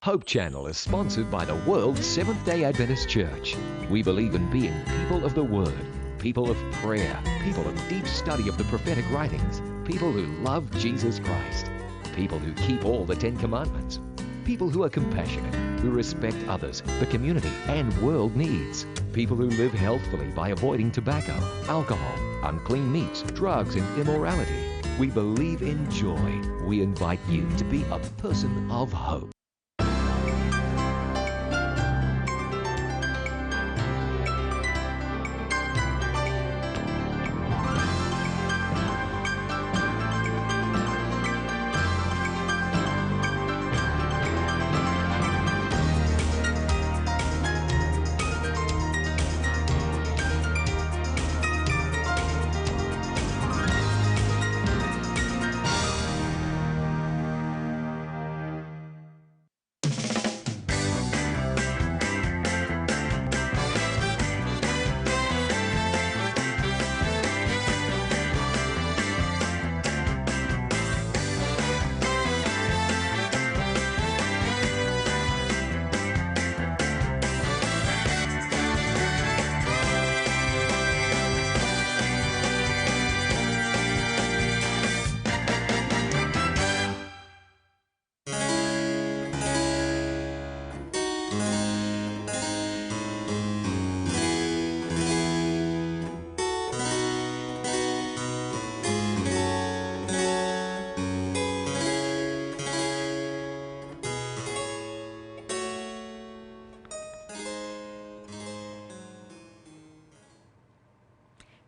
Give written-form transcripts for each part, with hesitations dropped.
Hope Channel is sponsored by the World Seventh-day Adventist Church. We believe in being people of the Word, people of prayer, people of deep study of the prophetic writings, people who love Jesus Christ, people who keep all the Ten Commandments, people who are compassionate, who respect others, the community, and world needs, people who live healthfully by avoiding tobacco, alcohol, unclean meats, drugs, and immorality. We believe in joy. We invite you to be a person of hope.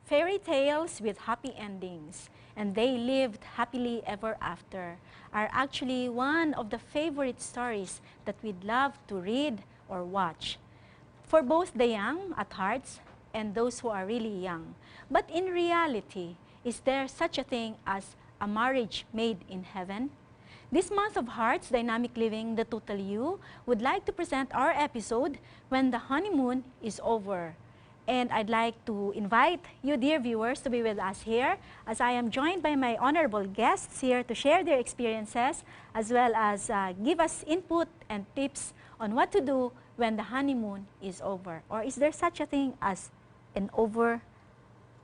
Fairy tales with happy endings, and they lived happily ever after, are actually one of the favorite stories that we'd love to read or watch, for both the young at hearts and those who are really young. But in reality, is there such a thing as a marriage made in heaven? This month of Hearts, Dynamic Living, the Total You, would like to present our episode, When the Honeymoon is Over. And I'd like to invite you, dear viewers, to be with us here, as I am joined by my honorable guests here to share their experiences, as well as give us input and tips on what to do when the honeymoon is over. Or is there such a thing as an over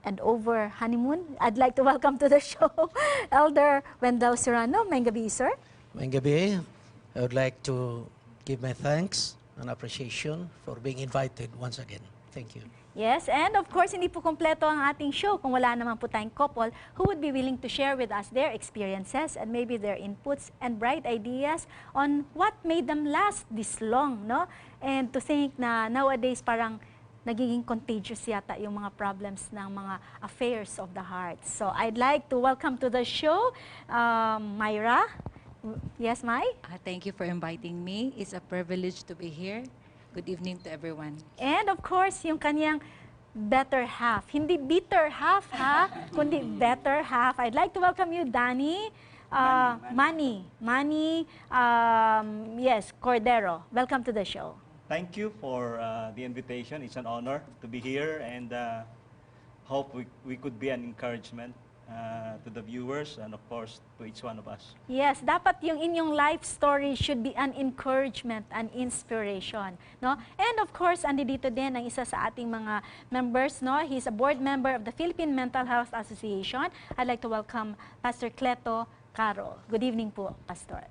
honeymoon? I'd like to welcome to the show Elder Wendell Serrano. May gabi, sir. May gabi. I would like to give my thanks and appreciation for being invited once again. Thank you. Yes, and of course, hindi po kompleto ang ating show kung wala naman po tayong couple who would be willing to share with us their experiences and maybe their inputs and bright ideas on what made them last this long, no? And to think na nowadays parang nagiging contagious yata yung mga problems ng mga affairs of the heart. So I'd like to welcome to the show Myra. Yes, May? Thank you for inviting me. It's a privilege to be here. Good evening to everyone. And of course, yung kanyang better half. Hindi bitter half, ha? Kundi better half. I'd like to welcome you, Danny. Manny. Yes, Cordero. Welcome to the show. Thank you for the invitation. It's an honor to be here, and hope we could be an encouragement to the viewers and of course to each one of us. Yes, dapat yung inyong life story should be an encouragement, an inspiration, no? And of course, andi dito din ang isa sa ating mga members, no? He's a board member of the Philippine Mental Health Association. I'd like to welcome Pastor Cleto Bacarro. Good evening po, Pastor.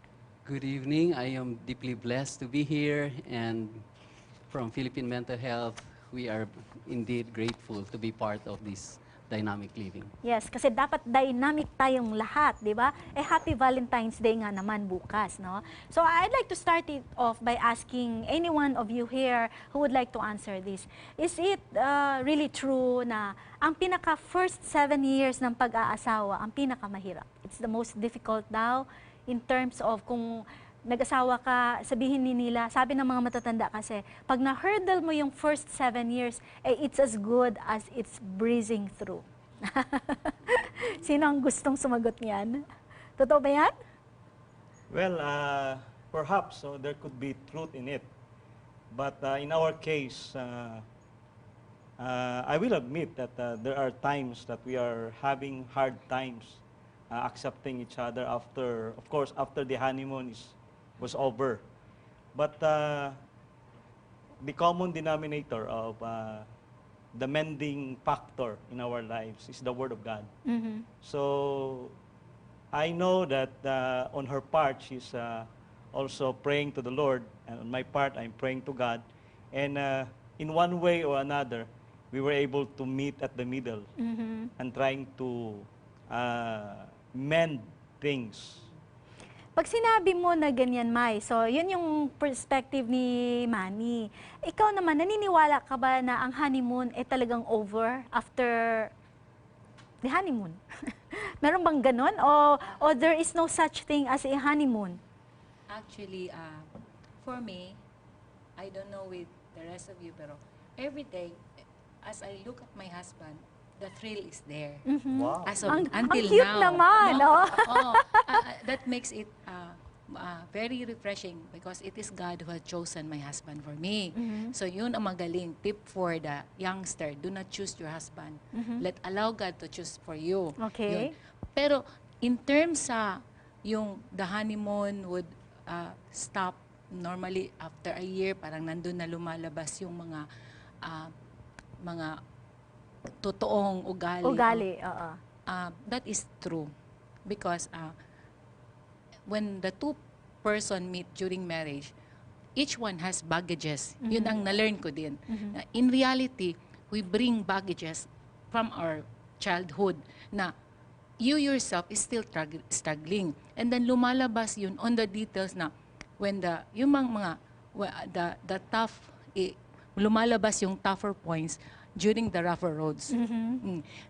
Good evening. I am deeply blessed to be here, and from Philippine Mental Health, we are indeed grateful to be part of this Dynamic Living. Yes, kasi dapat dynamic tayong lahat, di ba? Happy Valentine's Day nga naman bukas, no? So I'd like to start it off by asking any one of you here who would like to answer this. Is it really true na ang pinaka first 7 years ng pag-aasawa ang pinakamahirap? It's the most difficult daw in terms of kung nag-asawa ka, sabihin nila, sabi ng mga matatanda kasi, pag na-hurdle mo yung first 7 years, it's as good as it's breezing through. Sino ang gustong sumagot niyan? Totoo ba yan? Well, perhaps there could be truth in it. But in our case, I will admit that there are times that we are having hard times accepting each other after, of course, after the honeymoon was over. But the common denominator of the mending factor in our lives is the Word of God. So I know that on her part, she's also praying to the Lord, and on my part, I'm praying to God. And in one way or another, we were able to meet at the middle and trying to mend things. Pag sinabi mo na ganyan, Mai, so yun yung perspective ni Manny. Ikaw naman, naniniwala ka ba na ang honeymoon ay talagang over after the honeymoon? Meron bang ganon? O there is no such thing as a honeymoon? Actually, for me, I don't know with the rest of you, pero every day, as I look at my husband, the thrill is there. Wow. As of, Ang until cute now. naman, No? oh. That makes it very refreshing because it is God who has chosen my husband for me. So yun ang magaling tip for the youngster. Do not choose your husband. Allow God to choose for you. Okay. Yun. Pero in terms sa the honeymoon would stop normally after a year, parang nandun na lumalabas yung mga totoong ugali. Ugali, oo. That is true. Because when the two person meet during marriage, each one has baggages. Yun ang na-learn ko din. In reality, we bring baggages from our childhood na you yourself is still struggling. And then lumalabas yun on the details na when the tough, lumalabas yung tougher points during the rougher roads.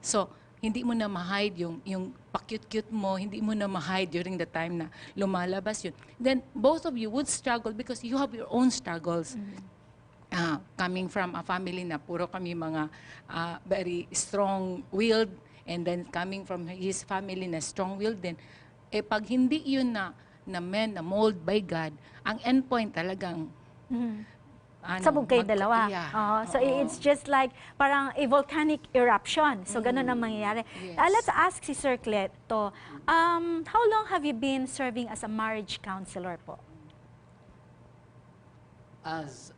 So, hindi mo na ma-hide yung pa-cute-cute mo, hindi mo na ma-hide during the time na lumalabas yun. Then, both of you would struggle because you have your own struggles. Coming from a family na puro kami mga very strong-willed, and then coming from his family na strong-willed din, pag hindi yun na mold by God, ang endpoint talagang Sabog kayo dalawa. Yeah. So it's just like parang a volcanic eruption. So ganun ang mangyayari. Yes. Let's ask si Sir Cleto, how long have you been serving as a marriage counselor po? As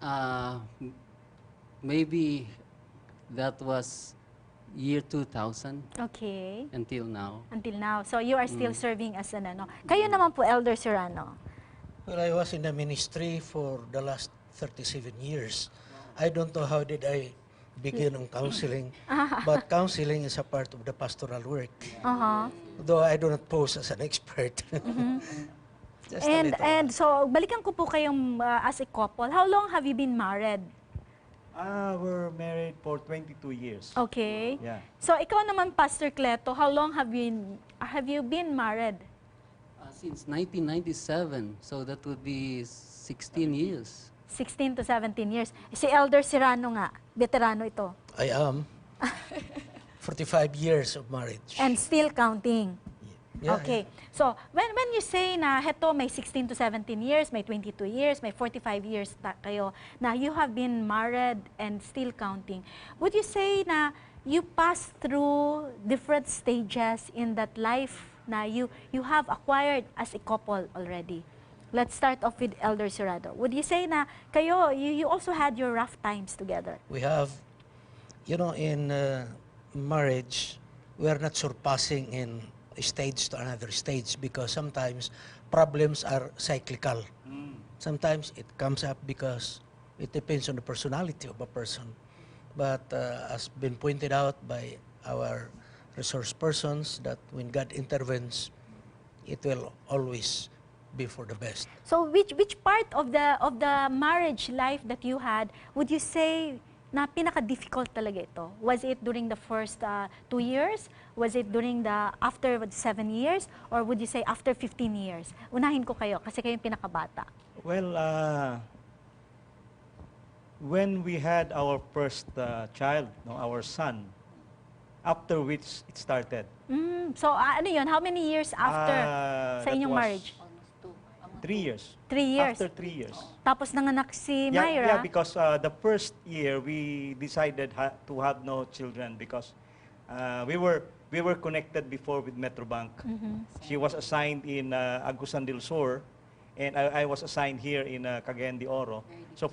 maybe that was year 2000 Okay. until now. Until now. So you are still serving as an ano. Kayo naman po, Elder Serrano. Well, I was in the ministry for the last 37 years. I don't know how did I begin on counseling, but counseling is a part of the pastoral work. Though I do not pose as an expert. Just a little. And so balikan ko po kayong as a couple. How long have you been married? We're married for 22 years. Okay. Yeah. So ikaw naman, Pastor Cleto, how long have you been married? Since 1997, so that would be 16 years. 16 to 17 years. Si Elder Serrano nga, veterano ito. I am 45 years of marriage. And still counting. Yeah, Okay. So, when you say na heto may 16 to 17 years, may 22 years, may 45 years kayo, na you have been married and still counting, would you say na you pass through different stages in that life na you have acquired as a couple already? Let's start off with Elder Serrano. Would you say na kayo, you also had your rough times together? We have, in marriage, we are not surpassing in a stage to another stage because sometimes problems are cyclical. Sometimes it comes up because it depends on the personality of a person. But as been pointed out by our resource persons, that when God intervenes, it will always be for the best. So which part of the marriage life that you had would you say na pinaka-difficult talaga ito? Was it during the first 2 years? Was it during the after 7 years? Or would you say after 15 years? Unahin ko kayo kasi kayo yung pinakabata. Well, when we had our first child, our son, after which it started. So ano yun? How many years after sa That inyong was marriage? 3 years. 3 years. After 3 years. Tapos nanganak si Myra. Yeah, because the first year we decided to have no children because we were connected before with Metrobank. She was assigned in Agusan del Sur, and I was assigned here in Cagayan de Oro. So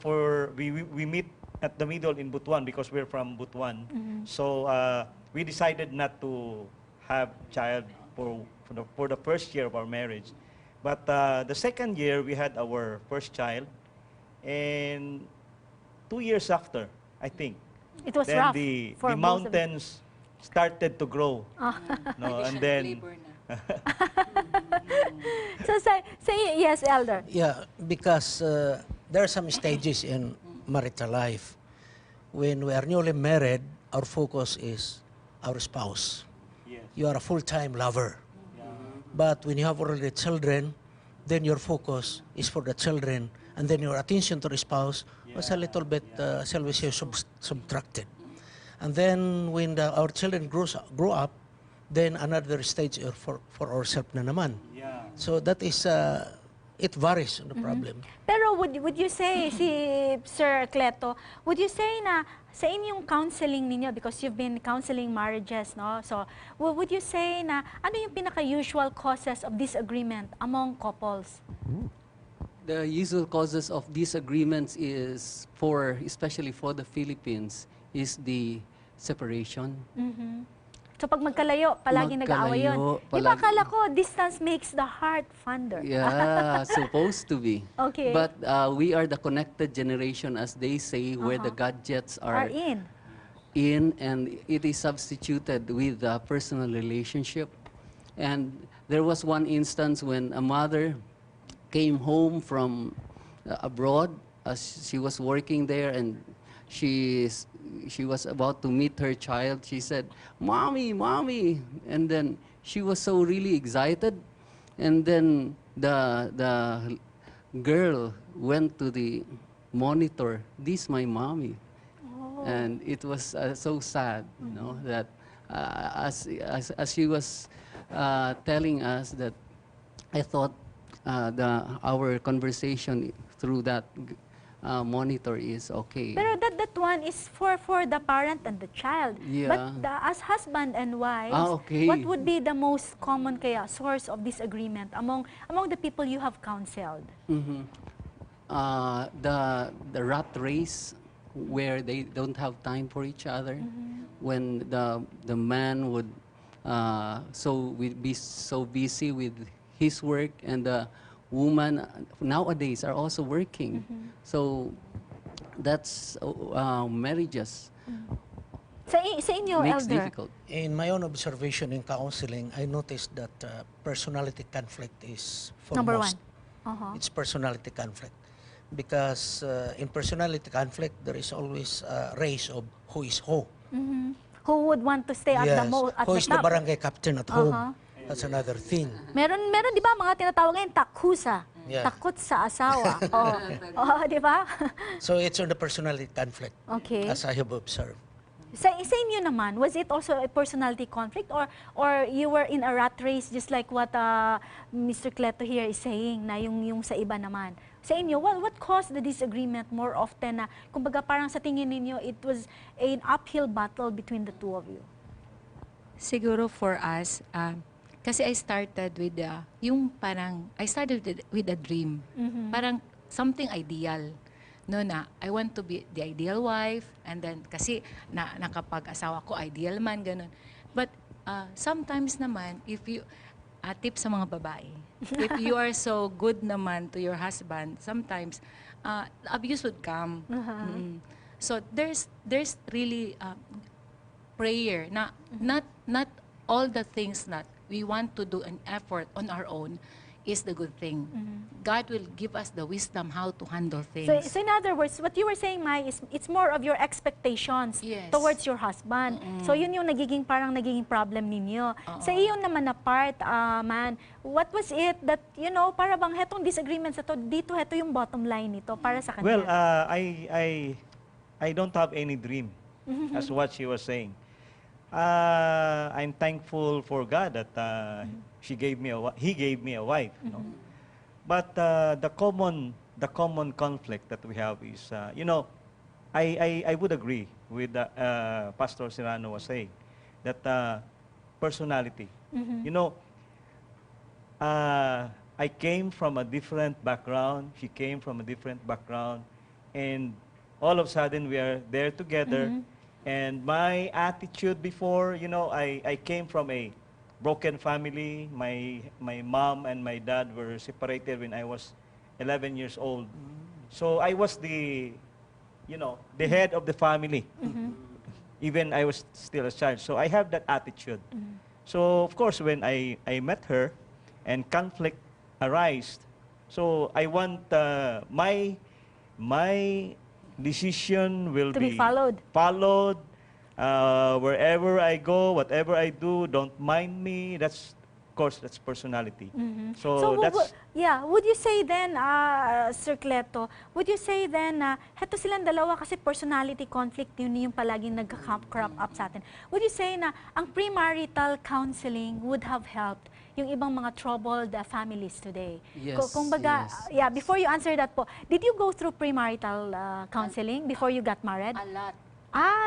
we meet at the middle in Butuan because we're from Butuan. So we decided not to have child for the first year of our marriage. But the second year, we had our first child. And 2 years after, I think, It was then rough the for most of mountains started to grow. No, and then So say yes, Elder. Yeah, because there are some stages in marital life. When we are newly married, our focus is our spouse. yes. You are a full-time lover. But when you have already children, then your focus is for the children, and then your attention to the spouse was a little bit, shall we say, subtracted. And then when our children grow up, then another stage for ourselves na naman. Yeah. So that is, it varies on the problem. Pero would you say, si Sir Cleto, would you say na sa inyong counseling ninyo, because you've been counseling marriages, no? So, would you say na ano yung pinaka-usual causes of disagreement among couples? The usual causes of disagreements is especially for the Philippines, is the separation. So, pag magkalayo, palagi nag-aaway yun. Magkalayo, Di ba palagi- akala ko, distance makes the heart fonder? Yeah, supposed to be. Okay. But we are the connected generation, as they say, where the gadgets Are are in. and it is substituted with a personal relationship. And there was one instance when a mother came home from abroad, as she was working there, and she was about to meet her child. She said, "Mommy, Mommy," and then she was so really excited, and then the girl went to the monitor. "This my mommy," and it was so sad, you know, that as she was telling us that, I thought our conversation through that monitor is okay. Pero that one is for the parent and the child. Yeah. But as husband and wives, Okay. what would be the most common kaya source of disagreement among the people you have counseled? The rat race, where they don't have time for each other, when the man would be so busy with his work, and the woman nowadays are also working. So that's marriages Sa inyo, makes Elder. difficult. In my own observation in counseling, I noticed that personality conflict is Number foremost. one. It's personality conflict. Because in personality conflict, there is always a race of who is who. Who would want to stay at the Who is the top? barangay captain at home. That's another thing. Meron di ba mga tinatawag ngayon takhusa, Yeah. takot sa asawa. Di ba? So it's on the personality conflict, Okay. as I have observed. Sa inyo naman, was it also a personality conflict, or you were in a rat race just like what Mr. Cleto here is saying, na yung sa iba naman? Sa inyo, what caused the disagreement more often na, kumbaga parang sa tingin ninyo, it was an uphill battle between the two of you? Siguro for us, kasi I started with I started with a dream. Parang something ideal. No, na I want to be the ideal wife, and then kasi nakapag-asawa ko, ideal man, ganun. But sometimes naman, if you, tip sa mga babae, if you are so good naman to your husband, sometimes abuse would come. So there's really prayer na not all the things that we want to do an effort on our own is the good thing. God will give us the wisdom how to handle things. So in other words, what you were saying, Mai, is it's more of your expectations Yes. towards your husband. So yun yung nagiging problem ninyo. Sa iyo naman na part, man, what was it that, para bang hetong disagreements ito, dito heto yung bottom line nito para sa kanya? Well, I don't have any dream, as what she was saying. I'm thankful for God that he gave me a wife. But the common conflict that we have is, I would agree with Pastor Serrano was saying that personality. I came from a different background. She came from a different background. And all of a sudden, we are there together. And my attitude before, I came from a broken family. My mom and my dad were separated when I was 11 years old. So I was the head of the family. Even I was still a child. So I have that attitude. So of course, when I met her and conflict arise, so I want my decision will To be followed. followed. Wherever I go, whatever I do, don't mind me. That's, of course, that's personality. So that's would you say then, Sir Cleto, would you say then, heto silang dalawa kasi personality conflict yun yung palaging nag-crop up sa atin. Would you say na ang premarital counseling would have helped yung ibang mga troubled families today? Yes, Kung baga, yes. before you answer that po, did you go through premarital counseling before you got married? A lot.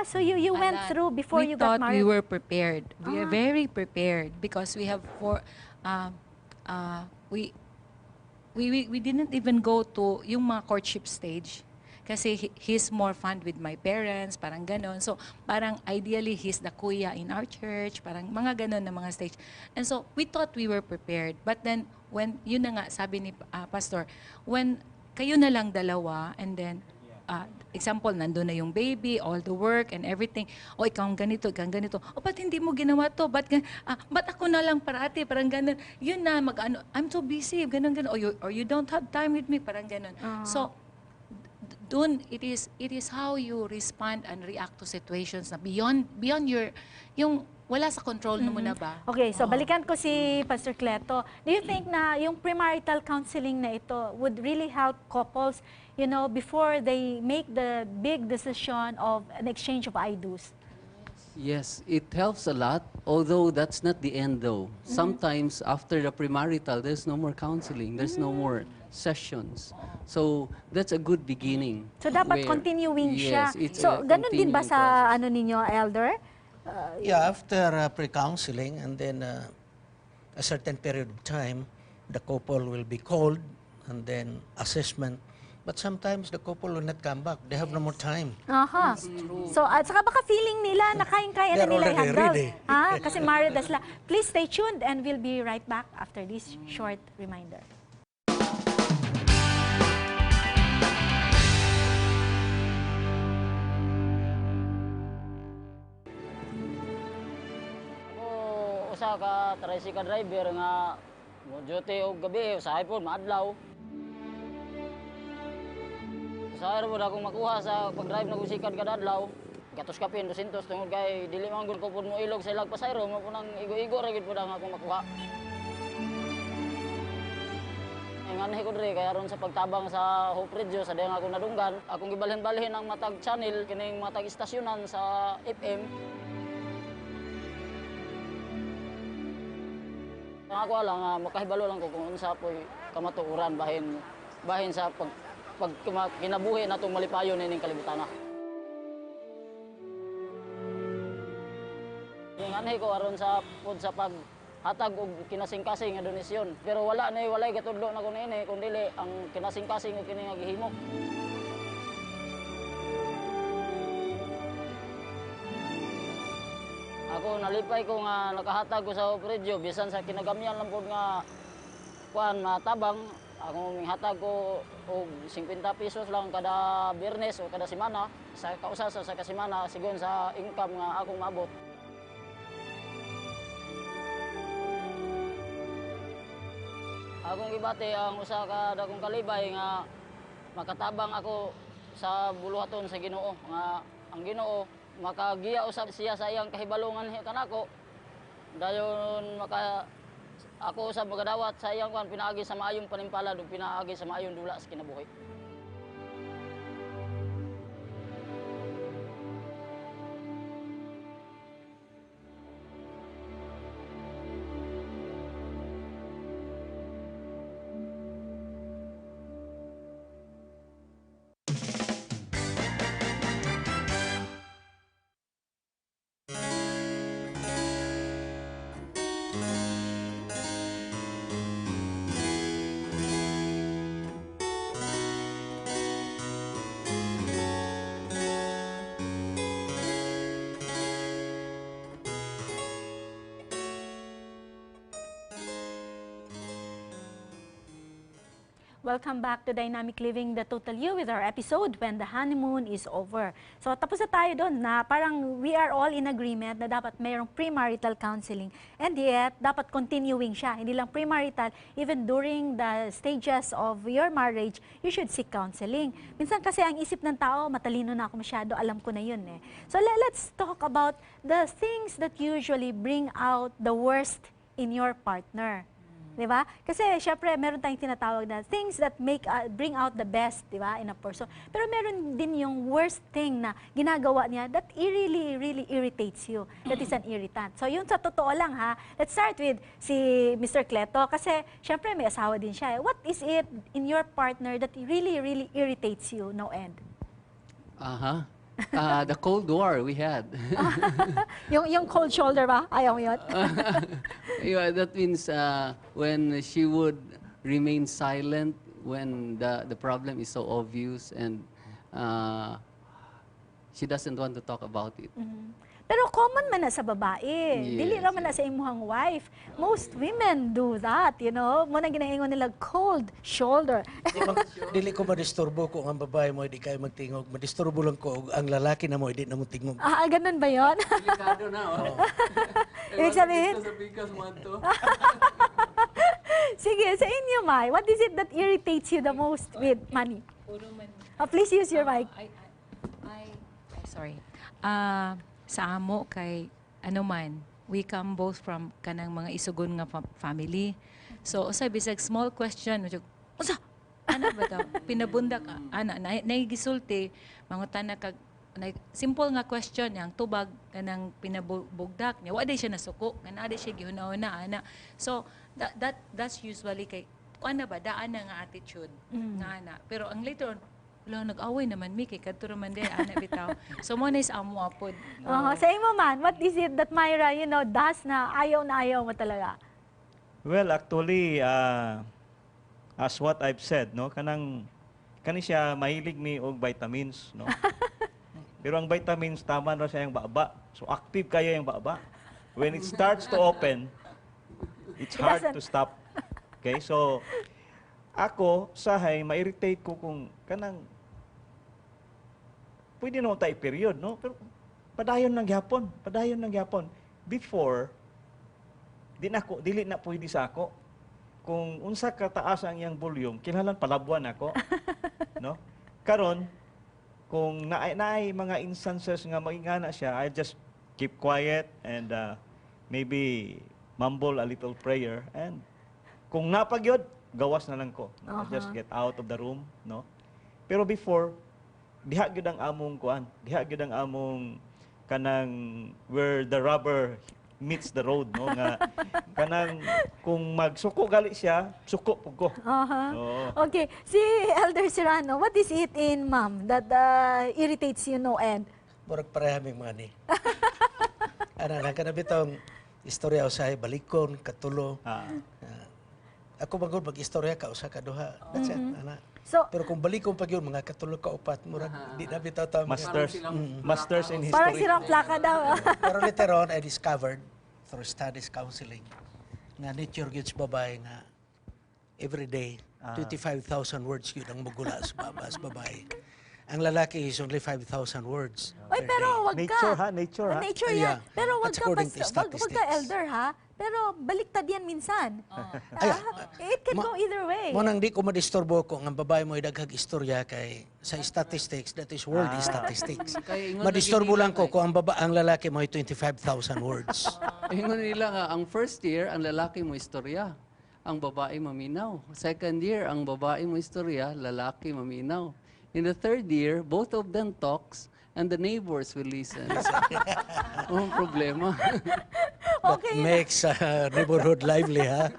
So you A went lot. through before we you got thought married? we were prepared. We are very prepared because we have we didn't even go to yung mga courtship stage. Kasi he's more fond with my parents, parang ganon. So, parang ideally, he's the kuya in our church, parang mga ganon na mga stage. And so, we thought we were prepared. But then, when, yun na nga, sabi ni Pastor, when kayo na lang dalawa, and then, example, nandun na yung baby, all the work and everything. O, ikaw ang ganito, ikaw ang ganito. O, ba't hindi mo ginawa to? Ba't ako na lang parati? Parang ganun. Yun na, I'm so busy, ganun, ganun. Or you don't have time with me, parang ganun. So, dun, it is how you respond and react to situations na beyond your, yung wala sa control mo na ba? Okay, so balikan ko si Pastor Cleto. Do you think na yung premarital counseling na ito would really help couples, before they make the big decision of an exchange of I-do's? Yes, it helps a lot, although that's not the end though. Sometimes after the premarital, there's no more counseling, there's no more sessions. So that's a good beginning. So dapat where- continuing siya. Yes, it's So a ganun din ba continuing sa process. ano ninyo, Elder? After pre-counseling and then a certain period of time, the couple will be called and then assessment. But sometimes the couple will not come back. They have no more time. Aha. So, at saka baka feeling nila na kayang-kaya na They're nila already i-handle. ready. Kasi married na sila. Please stay tuned and we'll be right back after this short reminder. Ako usa ka tricycle driver nga mo duty og gabi usahay pod maadlaw. Usahay ra pod akong makuha sa pag-drive na kusikan kada adlaw. Gatos kapin 200 tungod kay dili man gud ko pod mo ilog sa ilag pasayro mo po nang igo-igo ra gid pod ang akong makuha. Nganhi ko diri kaya ron sa pagtabang sa Hope Radio sa dayang akong nadunggan, akong gibalhin-balhin ang matag channel kining matag istasyonan sa FM. Ang ako lang, makahibalo lang ko kung unsa po'y kamatuoran bahin sa pag kinabuhi natong malipayon ining kalibutan na. Yung anhi ko aron sa paghatag og kinasing-kasing nga donasyon. Pero walay gatudlo na ko niini kun dili ang kinasing-kasing og kini nga gihimo. Ako nalipay ko nga nakahatag ko sa operadyo bisan sa kinagamyan lang pod nga kuan matabang ako hatag ko og 50 pesos lang kada Biyernes o kada semana sa kausasa sa kasemana sigon sa income nga akong maabot. Akong gibati ang usa ka dakong kalibay nga makatabang ako sa buluhaton sa Ginoo nga ang Ginoo makagiya usab siya sa iyang kahibalongan kanako. Dayon ako usab magadawat sa iyang kuan pinaagi sa maayong panimpalad ug pinaagi sa maayong dula sa kinabuhi. Welcome back to Dynamic Living, the Total You, with our episode When the Honeymoon is Over. So tapos na tayo doon na parang we are all in agreement na dapat mayroong premarital counseling. And yet, dapat continuing siya. Hindi lang premarital, even during the stages of your marriage, you should seek counseling. Minsan kasi ang isip ng tao, matalino na ako masyado, alam ko na yun eh. So let's talk about the things that usually bring out the worst in your partner. Diba? Kasi syempre meron tayong tinatawag na things that bring out the best, diba, in a person. Pero meron din yung worst thing na ginagawa niya that really irritates you. That is an irritant. So yun sa totoo lang ha. Let's start with si Mr. Cleto kasi syempre may asawa din siya. What is it in your partner that really irritates you, no end? The Cold War we had. yung cold shoulder ba? Ayaw mo yun? Yeah, that means when she would remain silent when the problem is so obvious and she doesn't want to talk about it. Pero common man na sa babae. Yes, Dili ra man na sa imuhang wife. Most women do that, you know. Muna ginaingon nila cold shoulder. Dili ko madisturbo ko ang babae mo, di kayo magtingog. Madisturbo lang ko ang lalaki na mo, di na mo tingog. Ganun ba yun? Delikado na, oh. Ibig sabihin? Sige, sa inyo, Mai, what is it that irritates you the most with money? Please use your mic. Sorry. Sa amo kay ano man, we come both from kanang mga isugon nga family. So usay bisag small question, usa ana ba daw pinabunda ka ana naigisulti mangutan na kag simple nga question yang tubag kanang pinabugdak niya wa day siya nasuko kana day siya gihuna-una ana. So that's usually kay kuan ba daan na nga attitude nga ana. Pero ang later on wala, nag-away naman, Miki. Kadto naman din, anak bitaw. So, mo na is amo apod. Sa imo man, what is it that Myra, you know, does na ayaw mo talaga? Well, actually, as what I've said, no, kani siya mahilig mi og vitamins, no. Pero ang vitamins tama ra siya yung baba. So active kayo yung baba. When it starts to open, it's hard to stop. Okay? So ako sahay ma-irritate ko kung kanang pwede naman tayo period, no? Pero padayon ng gyapon. Before, dili na pwede sa ako. Kung unsa kataas ang iyang volume, kinahanglan palabuan ako. No? Karon, kung naay mga instances nga maingana siya, I just keep quiet and maybe mumble a little prayer. And kung napagyod, gawas na lang ko. No? I just get out of the room. No? Pero before, diha gyud ang among kuan, diha gyud ang among kanang where the rubber meets the road, no, nga kanang kung magsuko gali siya, suko pug ko. Okay, si Elder Serrano, what is it in mom that irritates you, no end? Murag pareha may money. Ana kana bitong istorya usahay balikon katulo. Ako magud mag-istorya ka usa ka duha. That's it, ana. So, pero kung balik kong pag yun, mga katulog ka upat, murag, di na bitaw tao. Masters in history. parang silang plaka daw. Pero later on, I discovered, through studies counseling, na nature goods babae nga, every day, 25,000 words yun ang magula sa babae. Ang lalaki is only 5,000 words. Oy, pero wag ka. Nature, ha? Nature, ha? Nature yan. Yeah. Pero wag That's ka, according to wag ka, statistics. Elder, ha? Pero baliktad yan minsan. It can go either way. Munang di ko madisturbo ko ang babae mo idaghag istorya kay sa statistics, that is world statistics. Madisturbo lang ko kung ang lalaki mo ay 25,000 words. Ingon nila nga, ang first year, ang lalaki mo istorya, ang babae maminaw. Second year, ang babae mo istorya, lalaki maminaw. In the third year, both of them talks, and the neighbors will listen. Oh, problema. Okay. That makes neighborhood lively, ha?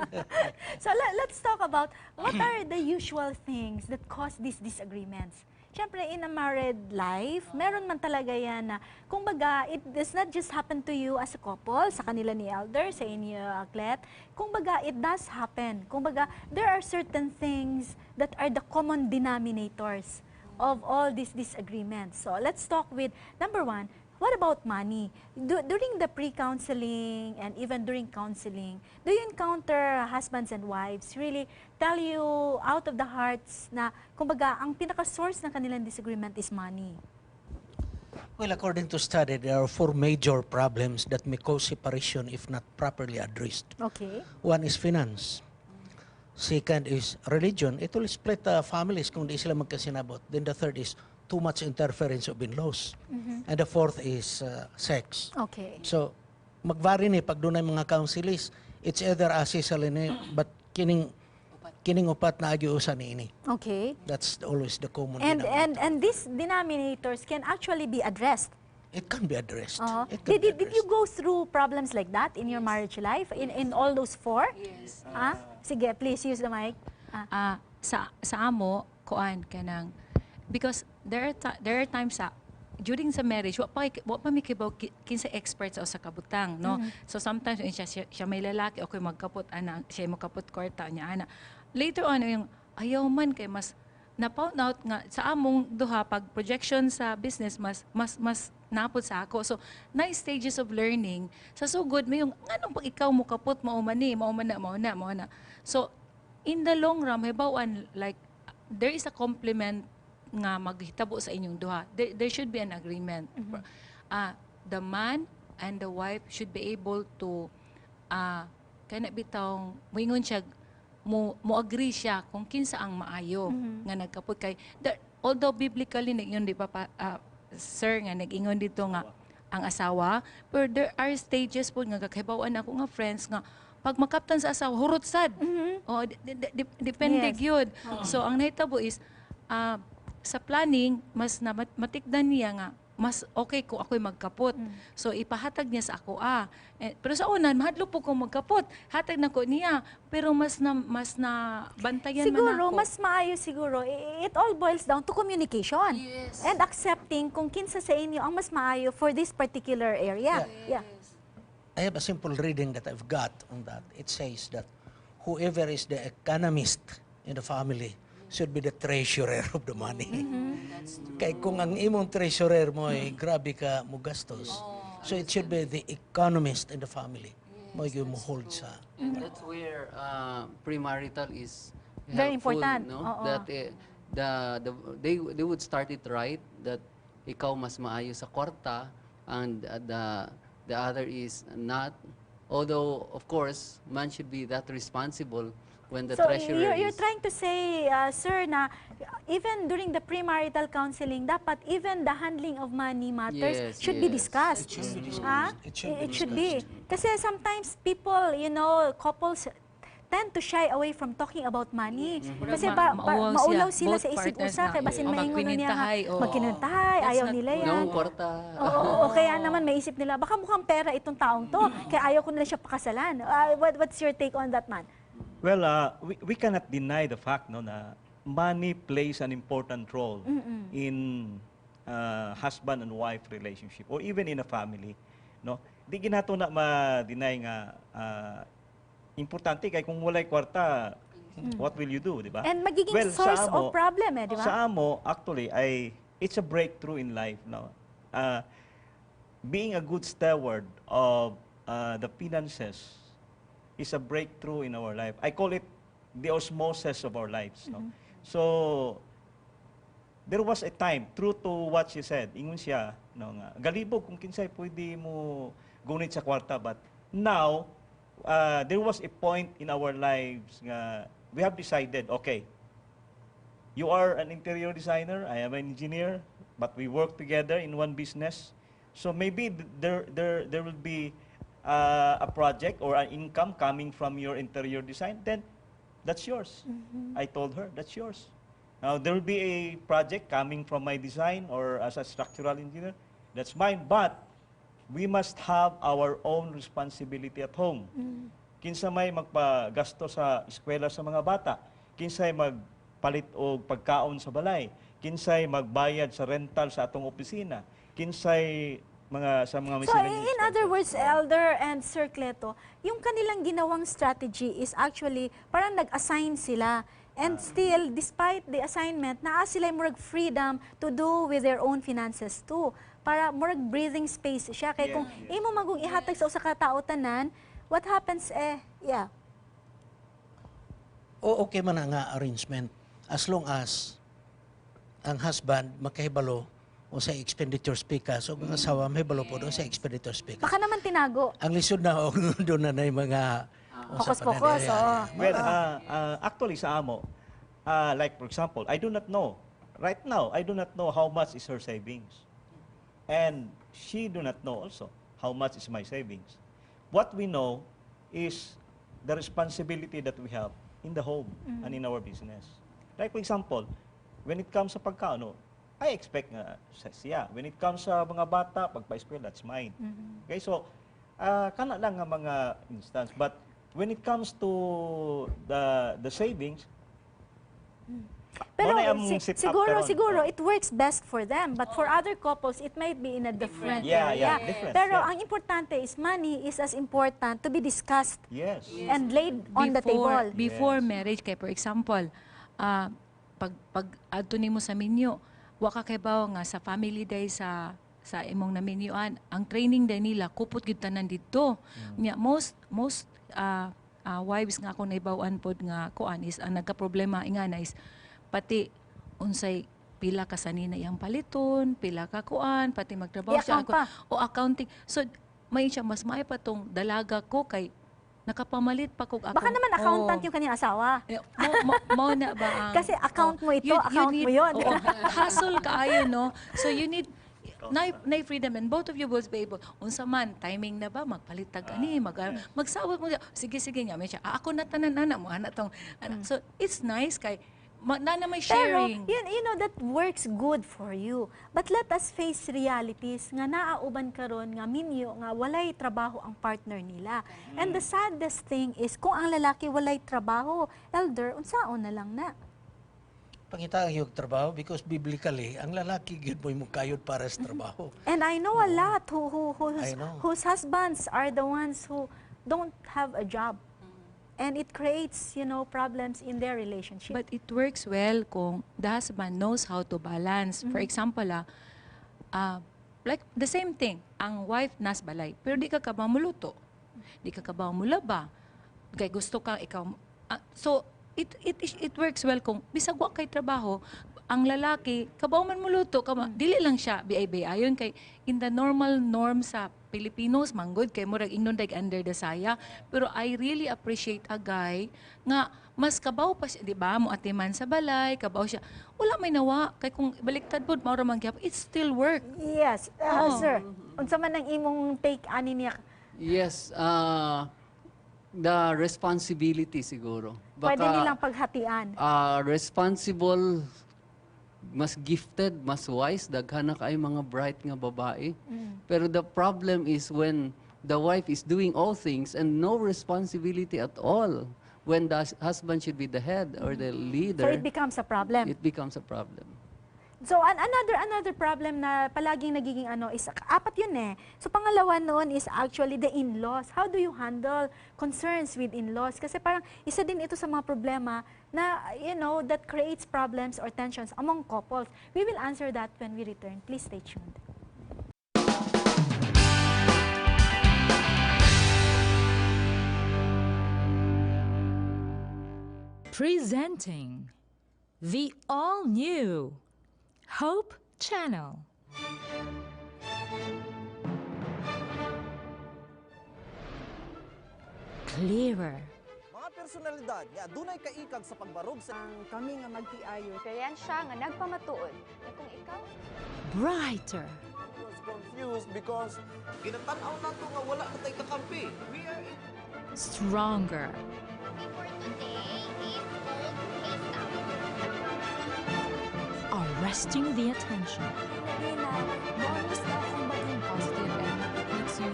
So let's talk about what are the usual things that cause these disagreements. Siyempre, in a married life, meron man talaga yan na, kumbaga, it does not just happen to you as a couple, sa kanila ni Elder, sa inyo, Clet. Kumbaga, it does happen. Kumbaga, there are certain things that are the common denominators of all these disagreements. So let's talk with, number one, what about money? During the pre-counseling and even during counseling, do you encounter husbands and wives really tell you out of the hearts na, kumbaga, ang pinaka-source ng kanilang disagreement is money? Well, according to study, there are 4 major problems that may cause separation if not properly addressed. Okay. One is finance. Second is religion. It will split families kung di sila magkasinabot. Then the third is too much interference of in-laws. And the fourth is sex. Okay. So, magvary ni pag doon ay mga counselees. It's either asisal ni, but kining upat na agiusa ni ini. Okay. That's always the common And denominator. and these denominators can actually be addressed. It can be addressed. It Did can be you addressed. go through problems like that in your marriage life? In all those 4? Yes. Sige, please use the mic. Sa amo kuan kanang because there are times during sa marriage wa pa mi kibaw kinsa experts sa kabutang, no. So sometimes when siya may lalaki okay magkapot ana siya mo kapot kwarta niya ana. Later on yung ayaw man kay mas na-found out nga sa among duha pag projection sa business mas napod sa ako. So, nice stages of learning. Sa sugod, may yung, anong pag ikaw mo kapot, maumani, mauna. So, in the long run, halimbawa, like, there is a complement nga maghitabo sa inyong duha. There should be an agreement. The man and the wife should be able to, kana bitawng, moingon siya, mo agree siya kung kinsa ang maayo nga nagkapot kay although biblically yun di ba sir nga nag-ingon dito nga ang asawa, pero there are stages po nga kakahibawaan ako nga friends nga pag makaptan sa asawa hurot sad. Depende gyud. So ang nahitabo is sa planning mas matikdan niya nga mas okay kung ako'y magkapot. So, ipahatag niya sa ako, pero sa unan, mahadlo po kung magkapot. Hatag na ko niya, pero mas na bantayan Siguro, man ako. mas maayos siguro. It all boils down to communication. Yes. And accepting kung kinsa sa inyo ang mas maayo for this particular area. Yeah. I have a simple reading that I've got on that. It says that whoever is the economist in the family should be the treasurer of the money. Kaya kung ang imong treasurer mo ay grabe ka mo gastos. So it should be the economist in the family. Mo yung mo hold sa. And that's where premarital is Very helpful, important. no? Oo. That they would start it right that ikaw mas maayo sa kwarta and the other is not. Although of course man should be that responsible when the So, treasurer you're is trying to say, sir, na even during the premarital counseling, dapat even the handling of money matters Yes, should be yes. discussed. It should be Ah? discussed. It should be. Kasi sometimes people, couples tend to shy away from talking about money. Kasi maulaw sila sa isip usa, kaya basin maingon niya nga, magkinuntahay, ayaw nila yan. no kwarta. O kaya naman may isip nila, baka mukhang pera itong taong to, kaya ayaw ko nila siya pakasalan. What's your take on that, man? Well, we cannot deny the fact no, na money plays an important role in husband and wife relationship or even in a family. No? Di ginato na ma-deny nga importante kay kung walay kwarta, what will you do, di ba? And magiging Well, source sa amo- of problem, di ba? Sa amo, actually, it's a breakthrough in life. No? Being a good steward of the finances is a breakthrough in our life. I call it the osmosis of our lives. No? So, there was a time, true to what she said, ingon siya, no, nga, galibog kung kinsay pwede mo gunit sa kwarta, but now, there was a point in our lives nga we have decided, okay, you are an interior designer, I am an engineer, but we work together in one business. So maybe there will be a project or an income coming from your interior design, then that's yours. I told her, that's yours. Now, there will be a project coming from my design or as a structural engineer, that's mine. But we must have our own responsibility at home. Kinsa may magpagasto sa eskwela sa mga bata, kinsay magpalit og pagkaon sa balay, kinsay magbayad sa rental sa atong opisina, kinsay sa mga So, miscellaneous in other expenses. words, Elder and Sir Cleto, yung kanilang ginawang strategy is actually parang nag-assign sila. And still, despite the assignment, naa sila yung murag freedom to do with their own finances too. para murag breathing space siya. Kay kung imo magong ihatag sa usa ka tawo tanan, what happens O okay man nga arrangement as long as ang husband makahibalo o sa expenditure speaker so ang asawa mahibalo po doon sa expenditure speaker. baka naman tinago. Ang lisod na o doon na yung mga Focus-focus, oo. Well, actually sa amo, like for example, I do not know. Right now, I do not know how much is her savings. And she do not know also how much is my savings. What we know is the responsibility that we have in the home and in our business. Like for example, when it comes sa pagkaano, I expect nga siya. When it comes sa mga bata, pagpa-school, that's mine. Okay, so, kana lang nga mga instance. But when it comes to the savings, Pero muna yung sit up karon. siguro it works best for them, but for other couples it might be in a different Yeah, area. different, Pero yeah. ang importante is money is as important to be discussed Yes. and laid on the table. Before Yes. marriage, kay for example, pag adto nimo sa minyo, wa ka kay bawo nga sa family day sa imong naminyuan, ang training day nila kupot gyud tanan didto. Nya most wives nga ako naibawan pod nga kuan is ang nagka-problema ingana is pati unsay pila ka sanina iyang paliton, pila ka kuan, pati magtrabaho siya I-account pa. o accounting. So may siya mas maay pa tong dalaga ko kay nakapamalit pa kog Baka naman accountant yung kanyang asawa. Mo na ba ang... Kasi account mo ito, account mo yun. Hustle kaayo, no? So you need na freedom and both of you will be able. Unsa man, timing na ba? Magpalitag ani, magsawat mo. Sige, niya. May siya, ako na tanan, mo, ana tong. So it's nice kay, na may Pero, sharing. you know, that works good for you. But let us face realities nga naauban karon nga minyo nga walay trabaho ang partner nila. And the saddest thing is kung ang lalaki walay trabaho, elder, unsaon na lang na. pangita ang iyong trabaho because biblically, ang lalaki yun mo yung kayod para sa trabaho. And I know a lot I know. whose husbands are the ones who don't have a job. And it creates, you know, problems in their relationship. But it works well kung the husband knows how to balance. For example, like the same thing, ang wife nas balay, pero di ka ba muluto? Di ka ba mulaba? Kaya gusto ka ikaw. So it works well kung bisag wa kay trabaho, ang lalaki kabaw man muluto ka dili lang siya biay-biayon kay in the normal norm sa Filipinos manggod kay murag ingnon dag under the saya, pero I really appreciate a guy nga mas kabaw pa siya, di ba, mo atiman sa balay, kabaw siya, wala may nawa kay kung baliktad pod mao ra man gyapon, it still work. Yes, sir. Unsa man ang imong take ani niya? Yes, the responsibility siguro. Pwede nilang paghatian. Responsible, mas gifted, mas wise, daghan na kay mga bright nga babae. Pero the problem is when the wife is doing all things and no responsibility at all, when the husband should be the head or the leader, So it becomes a problem. it becomes a problem. So another problem na palaging nagiging is apat yun eh. So pangalawa noon is actually the in-laws. How do you handle concerns with in-laws? Kasi parang isa din ito sa mga problema na that creates problems or tensions among couples. We will answer that when we return. Please stay tuned. Presenting the all-new Hope Channel. Clearer, Mga personalidad nga adunay kaikag sa pagbarog sa Kami nga magtiayo. Kaya siya nga nagpamatuod. Na kung ikaw brighter, was confused because ginatanaw nato nga wala na tay kakampi. We are in stronger, For today is Gold Pista. arresting the attention, bonus daw ang bagong positive and makes you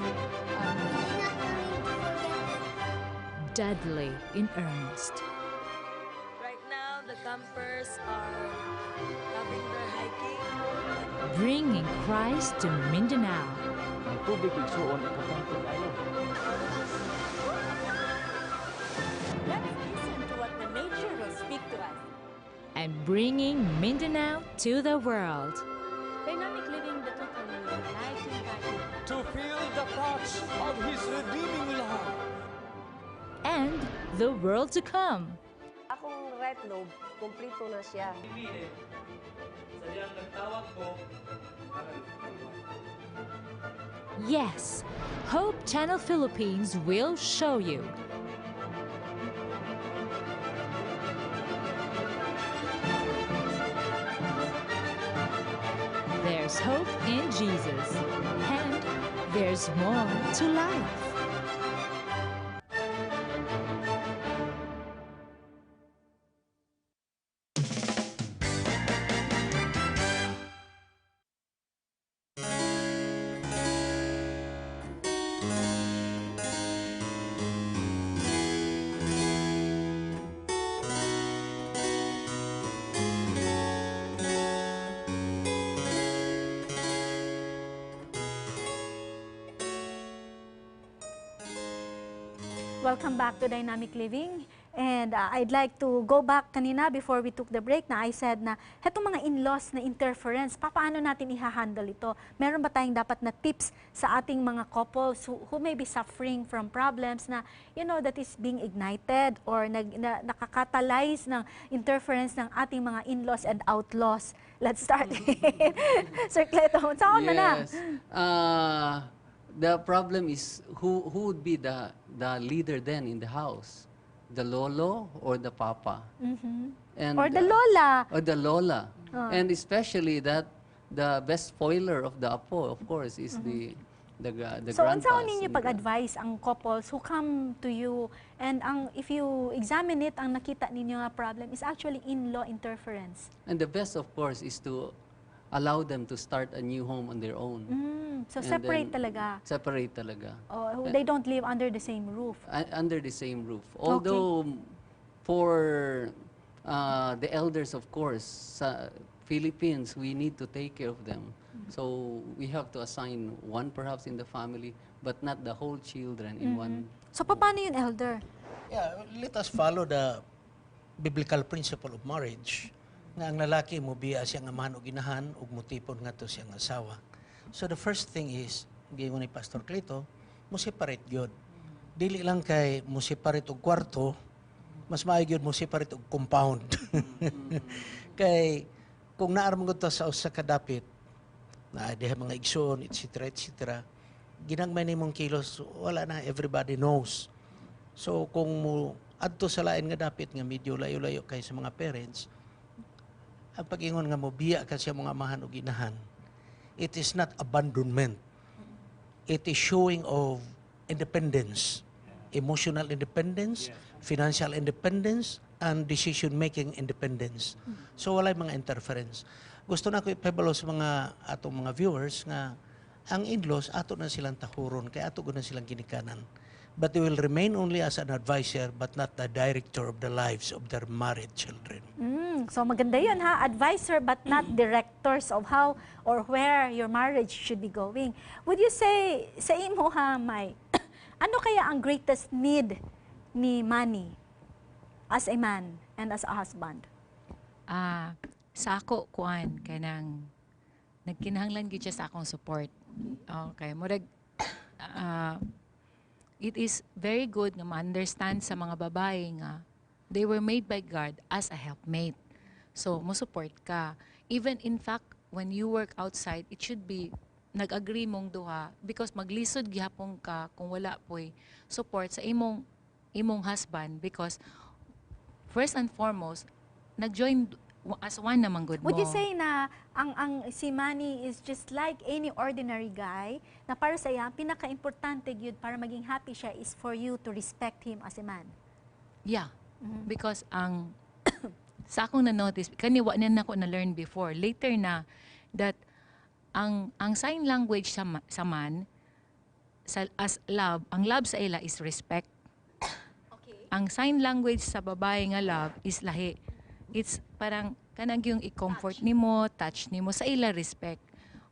deadly in earnest. right now the campers are having their hiking. Bringing Christ to Mindanao. Ang tubig igsuon importante kayo. Let's listen to what the nature will speak to us. And bringing Mindanao to the world. Dynamic Living, the total touch of His redeeming love. And the world to come. Akong right lobe, kumplito na siya. Yes, Hope Channel Philippines will show you. There's hope in Jesus, and there's more to life. Welcome back to Dynamic Living. And I'd like to go back kanina before we took the break na I said na hetong mga in-laws na interference, paano natin i-handle ito? Meron ba tayong dapat na tips sa ating mga couples who may be suffering from problems na, you know, that is being ignited or nakakatalyze ng interference ng ating mga in-laws and outlaws? Let's start. Sir Cleto, saan na? Yes. The problem is who would be the leader then in the house? The lolo or the papa? And, Or the lola. Or the lola. And especially that the best spoiler of the apo, of course, is the So, grandpas. unsaon ninyo pag-advise ang couples who come to you and if you examine it, ang nakita ninyo nga problem is actually in-law interference? And the best, of course, is to allow them to start a new home on their own. So, And separate then talaga. Separate talaga. Oh, they don't live under the same roof. Under the same roof. Although for the elders, of course, sa Philippines, we need to take care of them. So we have to assign one perhaps in the family, but not the whole children in one. So, paano yun, elder? Yeah, let us follow the biblical principle of marriage nga ang lalaki mo biya siyang amahan o ginahan ug mutipon nga to siyang asawa. So the first thing is, giingon ni Pastor Cleto, mo separate gyud. Dili lang kay mo separate og kwarto, mas maayo gyud mo separate og compound. Kay kung naar mo to sa usa ka dapit na diha mga igsoon, etc., etc., ginagmay nimong kilos, wala na, everybody knows. So kung mo adto sa lain nga dapit nga medyo layo-layo kay sa mga parents, ang pag-ingon nga mo biya ka siya mga amahan o ginahan, it is not abandonment. It is showing of independence, emotional independence, financial independence, and decision-making independence. So walay mga interference. Gusto na ko ipabalo sa mga atong mga viewers nga ang in-laws ato na silang tahuron, kaya ato na silang ginikanan. But they will remain only as an advisor but not the director of the lives of their married children. So maganda yun ha, advisor but not directors of how or where your marriage should be going. Would you say, sa imo ha, May, ano kaya ang greatest need ni Manny as a man and as a husband? Sa ako, kuan, kanang nagkinahanglan gid siya sa akong support. Okay, murag, it is very good nga ma-understand sa mga babae nga they were made by God as a helpmate. So, mo support ka. Even in fact, when you work outside, it should be nag-agree mong duha because maglisod gihapon ka kung wala po'y support sa imong husband because first and foremost, nag-join as one naman good mo. Would you say na ang si Manny is just like any ordinary guy na para sa iya, pinaka-importante yun para maging happy siya is for you to respect him as a man? Yeah. Because sa akong na-notice, kaniwa na ako na-learn before, later na, that ang sign language sa man, as love, ang love sa ila is respect. Okay. Ang sign language sa babae nga love is lahi. It's parang kanang yung i-comfort nimo, touch nimo, sa ila respect.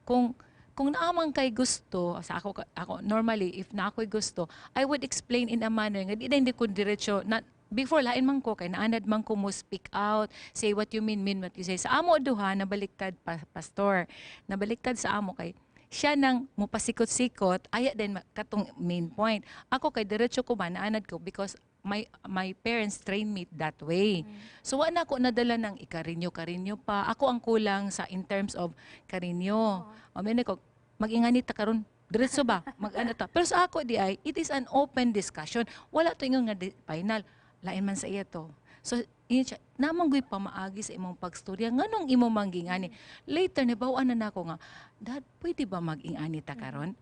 Kung naamang kay gusto, sa ako normally, if na ako'y gusto, I would explain in a manner nga hindi ko diretso, not before lain man ko kay naanad man ko mo speak out, say what you mean what you say. Sa amo duha nabaliktad pastor. Nabaliktad sa amo kay siya nang mupasikot-sikot, aya din katong main point. Ako kay diretso ko manaanad ko because my parents trained me that way. So wala ako nadala ng ikarinyo pa. Ako ang kulang sa in terms of karinyo. O may ko mag-ingani ta karon diretso ba? Mag-ano ta. Pero sa ako di ay, it is an open discussion. Wala to ingon nga final. Lain man sa iya to. So, yun siya, namang gawin pa maagi sa imong pagstorya, nganong imo manggingani. Later, nabawaan na nako nga, Dad, pwede ba mag-ingani ta karon?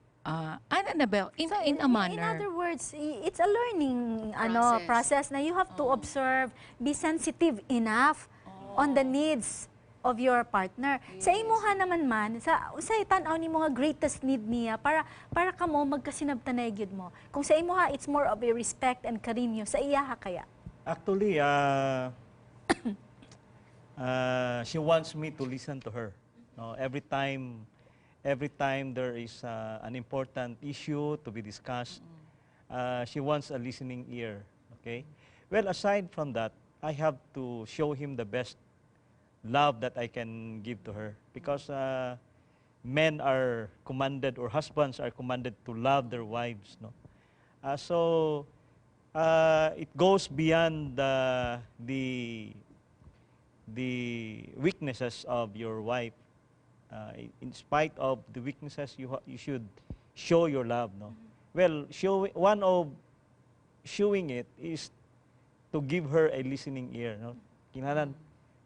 Ana na ba? In a manner. In other words, it's a learning process na you have to observe, be sensitive enough on the needs of your partner. Sa imuha naman sa tanaw ni mga greatest need niya para kamo magkasinabtanay gyud mo. Kung sa imuha it's more of a respect and karinyo, sa iyaha kaya. Actually, she wants me to listen to her. No, every time there is an important issue to be discussed, she wants a listening ear. Okay. Well, aside from that, I have to show him the best love that I can give to her, because men are commanded, or husbands are commanded, to love their wives. No, so it goes beyond the weaknesses of your wife. In spite of the weaknesses, you should show your love. No, well, one of showing it is to give her a listening ear. No, kinahanglan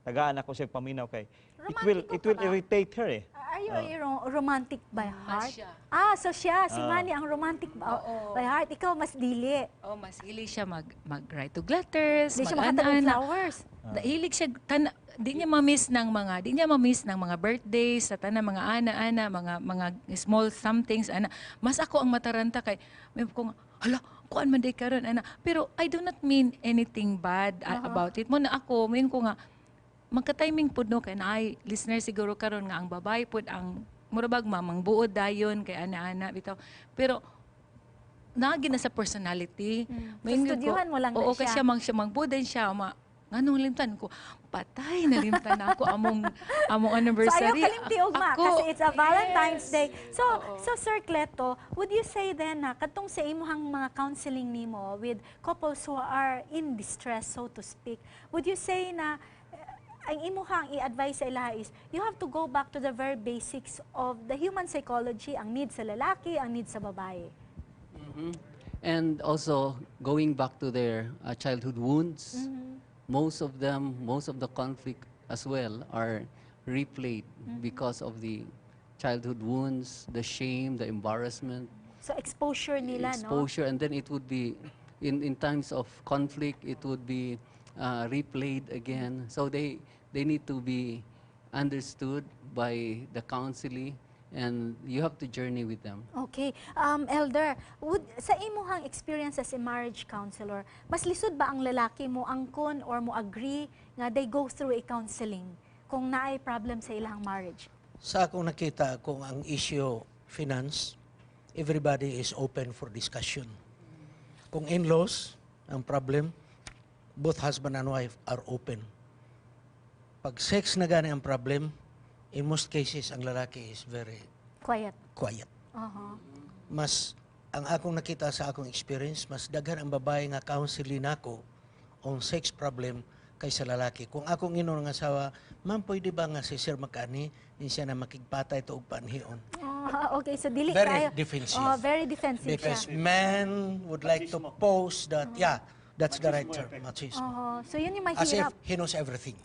tagaan ako siya paminaw kay it will irritate her eh. Are you a romantic by heart? Siya. So siya, si Manny ang romantic by heart. Ikaw mas dili. Mas hilig siya mag-write to letters, Hindi siya makatagong flowers. Hilig siya di niya ma-miss ng mga birthdays, sa tanang mga ana-ana, mga small somethings ana. Mas ako ang mataranta kay may ko hala, kuan man day karon ana. Pero I do not mean anything bad about it. Mo na ako, mean ko nga magka-timing pud no kay naay listener siguro karon nga ang babae pud ang murabag mamang buod dayon kay ana-ana bitaw. Pero naagi na sa personality. Studyohan mo lang na siya. Oo, siya mangbudan siya. Nganong limtan ko? Patay na limtan ako among anniversary. So ayaw kalimtiog kasi it's a Valentine's Day. So Sir Cleto, would you say then na katong sa imuhang mga counseling nimo with couples who are in distress, so to speak, would you say na ang imuhang i-advise sa ilaha is you have to go back to the very basics of the human psychology, ang need sa lalaki, ang need sa babae. And also going back to their childhood wounds, most of the conflict as well are replayed because of the childhood wounds, the shame, the embarrassment. So exposure nila, exposure, and then it would be in times of conflict, it would be replayed again. So they need to be understood by the counseling, and you have to journey with them. Okay. Elder, sa imuhang experience as a marriage counselor, mas lisod ba ang lalaki mo angkon or mo agree nga they go through a counseling kung naay problem sa ilang marriage? Sa akong nakita, kung ang issue finance, everybody is open for discussion. Kung in-laws ang problem, both husband and wife are open. Pag sex na gani ang problem, in most cases, ang lalaki is very quiet. Mas, ang akong nakita sa akong experience, mas daghan ang babae nga counseling nako on sex problem kaysa lalaki. Kung akong inon nga asawa, ma'am, pwede ba nga si Sir Makani, din siya na makigpatay to og panhion. Okay, so dili very tayo. Defensive. Very defensive because siya. men would like to pose that, that's the right term, machismo. So yun yung mahirap. As if he knows everything.